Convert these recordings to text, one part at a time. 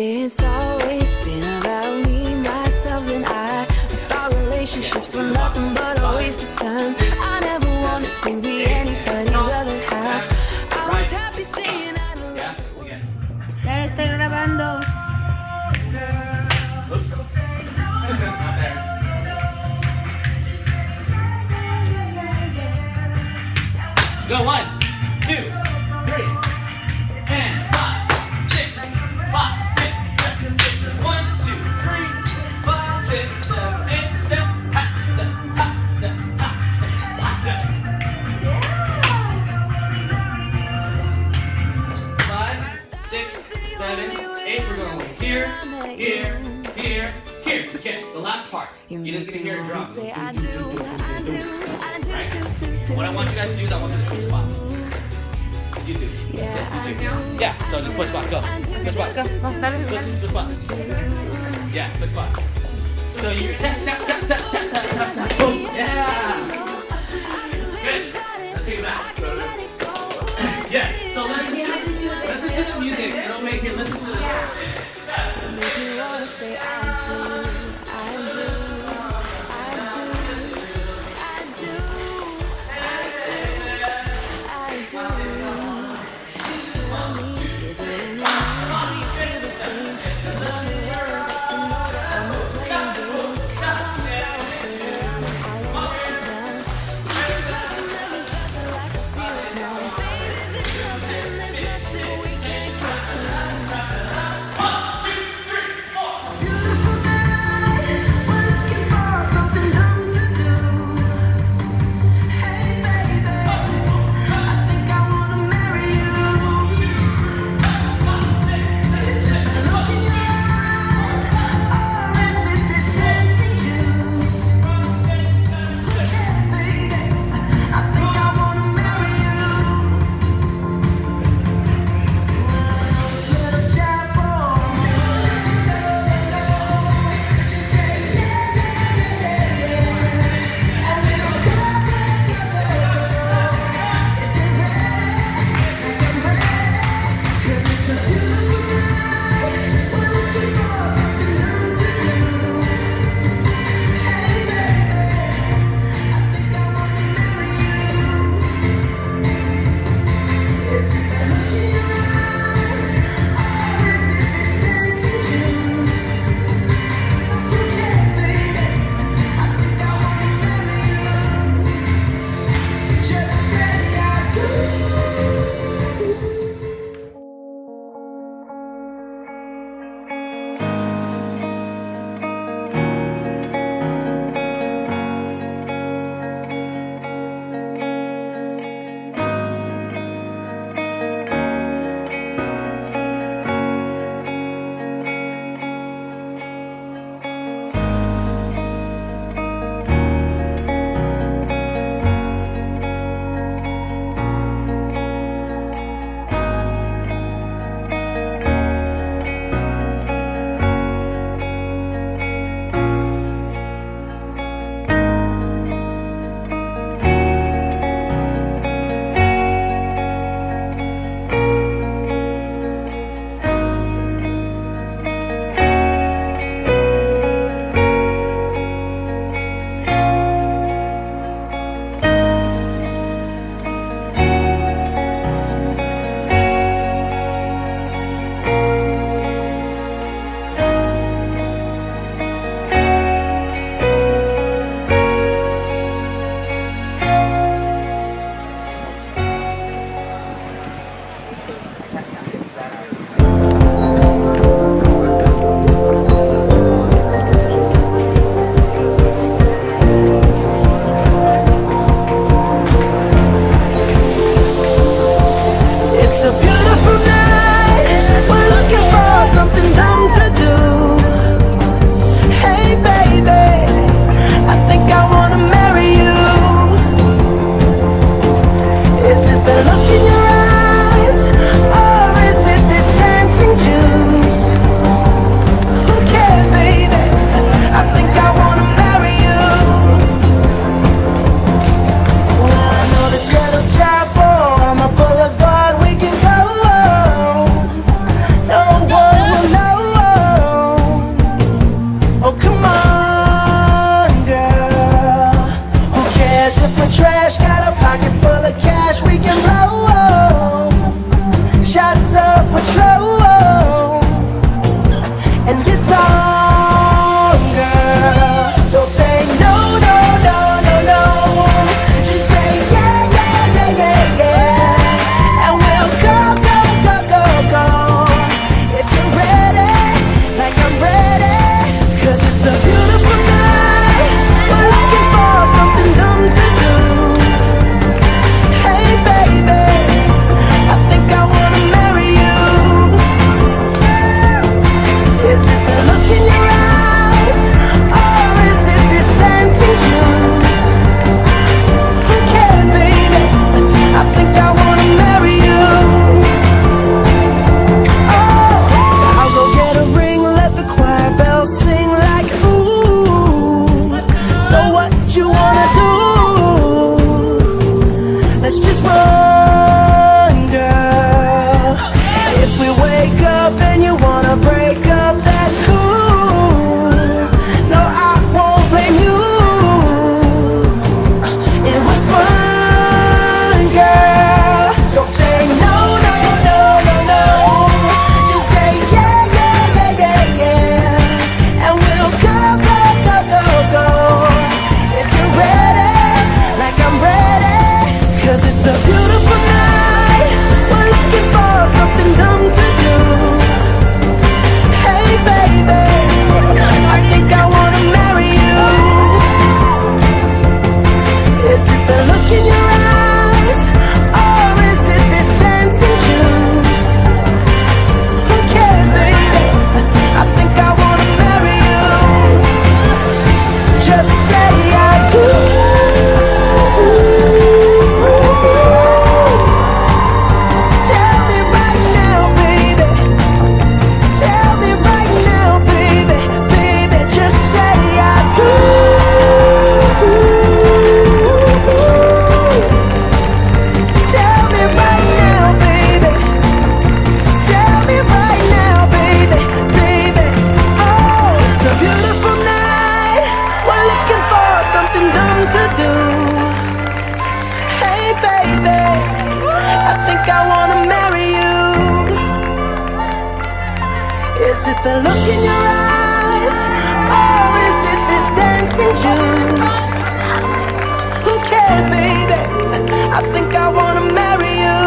It's always been about me, myself, and I thought relationships were nothing but a waste of time. I never wanted to be anybody's other half. I was happy saying I don't Ya estoy grabando. Oops. Not there. Go 1, 2, 3, and 5, 6, 5, 6, 7, 6. 1, 2, 3, 5, 6, 7, 8. Step, hop, step, hop, step, hop, step, hop, step. 5, 6, 7, 8. We're going here, here, here, here. Okay, the last part. You're just gonna hear a drum. say I do, I do, I do, Right? do, do, do. What I want you guys to do is I want you to switch spots. You do. Yeah, Yes, you do. I do. Yeah, so just switch spots. Go. Switch spots. Switch spots. Yeah, switch spots. So you tap, tap, tap, tap, tap, tap, tap, tap. Boom. Yeah. Good. Let's take it back. Yes. So listen to the music. It'll make you listen to the Make me wanna say I do, I do, I do, I do, I do, I do. Tell me, is it in your mind? Do you feel the same? You know me well enough to know that I'm not playing games. I'm Is it the look in your eyes, or is it this dancing juice? Who cares, baby? I think I wanna marry you.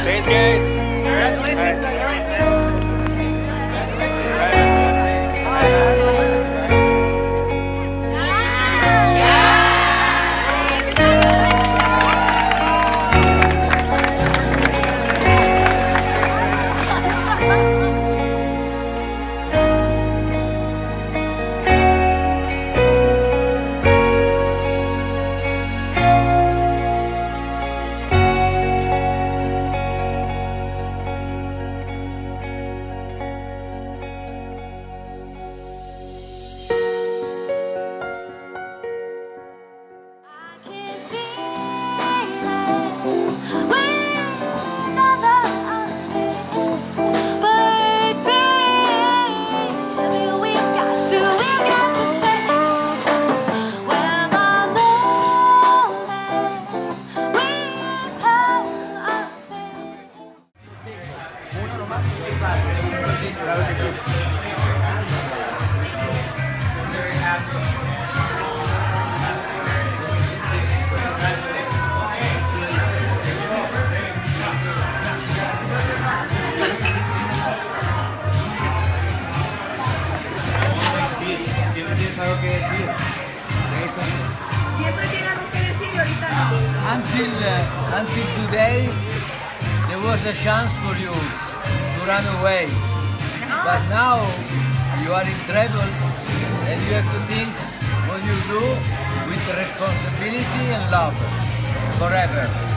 Thanks, guys. Congratulations. algo que decir. Siempre tiene algo que decir y ahorita no. Until today, there was a chance for you to run away. But now you are in trouble and you have to think what you do with responsibility and love forever.